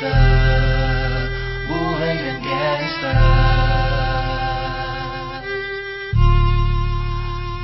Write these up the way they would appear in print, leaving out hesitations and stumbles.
gangsta, buhay ng gangsta,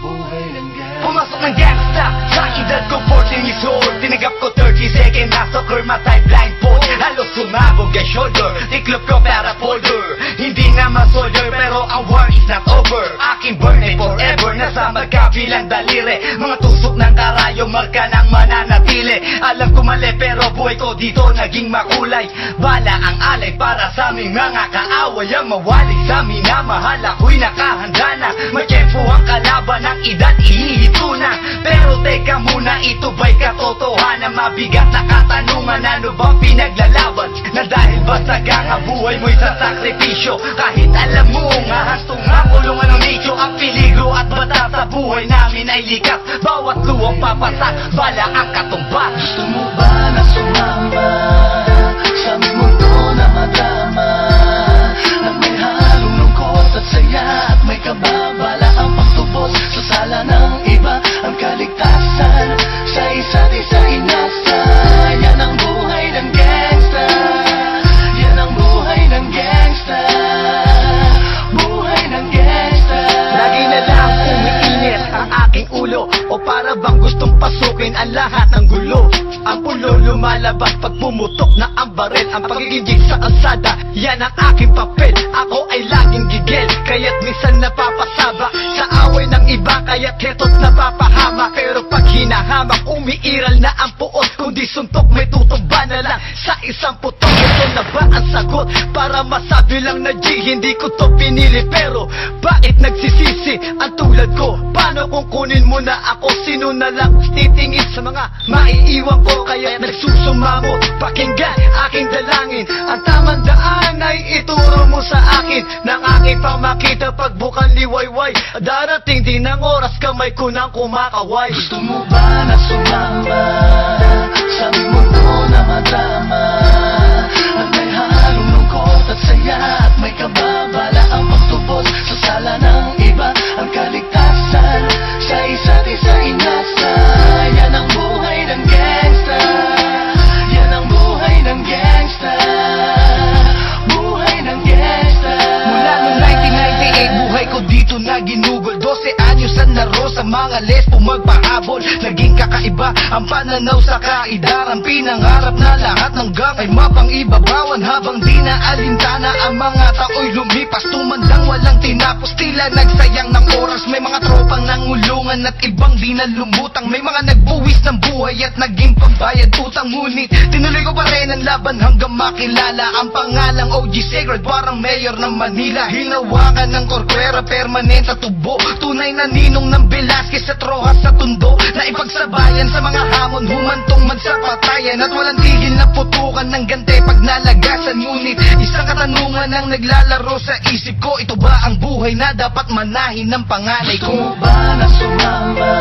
buhay ng gangsta. Pumasok ng gangsta sa edad ko 14 years old. Tinagap ko 30 seconds na soccer, matay blindfold. Halos sumabog ang shoulder, tiklop ko para folder. Hindi nga ma-soldier pero ang war is not over. Aking burning forever, nasa magkabilang daliri. Mga tusok ng karayo, marka ng mananatili. Alam ko mali pero buhay ko dito naging makulay. Bala ang alay para sa aming mga kaaway. Ang mawali sa minamahal, ako'y nakahanda na. May tempo ang kalaban ng edad, ihihito na. Pero teka muna, ito ba'y katotohanan? Mabigat na katanungan, ano bang pinaglalaban? Na dahil ba sagang buhay mo'y sa sakripisyo? Kahit alam mo nga hastong nga kulungan ng nicho. Ang peligro at bata sa buhay namin ay likas. Bawat luwang papasak, bala ang katumba. Gusto mo ba na sumama sa aming mundo na madama, na may halong lungkot at saya at may kababala ang pagtubos sa sala ng iba? Ang kaligtasan sa isa't isa inasa. Yan ang buhay ng gangsta, yan ang buhay ng gangsta, buhay ng gangsta. Lagi na lang umiinit ang aking ulo, o para bang gustong pasukin ang lahat ng gulo. Ang pulo lumalabas pag pumutok na ang baril. Ang pagiging sa kalsada, yan ang aking papel. Ako ay laging gigil, kaya't minsan napapasaba sa away ng iba, kaya't heto't napapahama. Pero pag hinahamak, umiiral na ang puot. Kundi suntok, may tutumba na lang sa isang putok. Ito na ba ang sagot para masabi lang na G? Hindi ko to pinili pero bakit nagsisisi ang tulad ko? Paano kung kunin mo na ako? Sino na lang titingin sa mga maiiwan ko? Kaya nagsusumamo, pakinggan aking dalangin. Ang tamang daan ay ituro mo sa akin. Nang aking pamakita pagbukan liwayway, darating din ang oras kamay ko nang kumakaway. Gusto mo ba na sumama sa aming mundo na madama, at may halong lungkot at saya at may kababala ang pagtubos sa sala ng iba? Ang kaligtasan sa isa't isa inasa. Yan ang buhay ng gangsta, yan ang buhay ng gangsta, buhay ng gangsta. Mula noong 1998, buhay ko dito na ginugol. 12 anyos ang laro sa mga lesbo magpahabol. Naging kakaiba ang pananaw sa kaidaran. Pinangarap na lahat ng gang ay mapang-ibabawan. Habang di na alintana ang mga tao'y lumipas, tumandang walang tinapos, tila nagsayang ng oras. May mga tropang nangulungan at ibang di na lumutang. May mga nagbuwis ng buhay at naging pambayad utang. Ngunit tinuloy ko pa rin ang laban hanggang makilala ang pangalang OG Sacred, parang mayor ng Manila. Hinawakan ng korkwera, permanent at tubo. Tunay na ninong ng Velasquez at Rojas sa tundo, na ipagsabayan sa mga hamon, humantong man sa patayan. At walang tigil na putukan ng gante pag nalagasan. Ngunit isang katanungan ang naglalaro sa isip ko, ito ba ang buhay na dapat manahin ng panganay Gusto ko? mo ba na sumama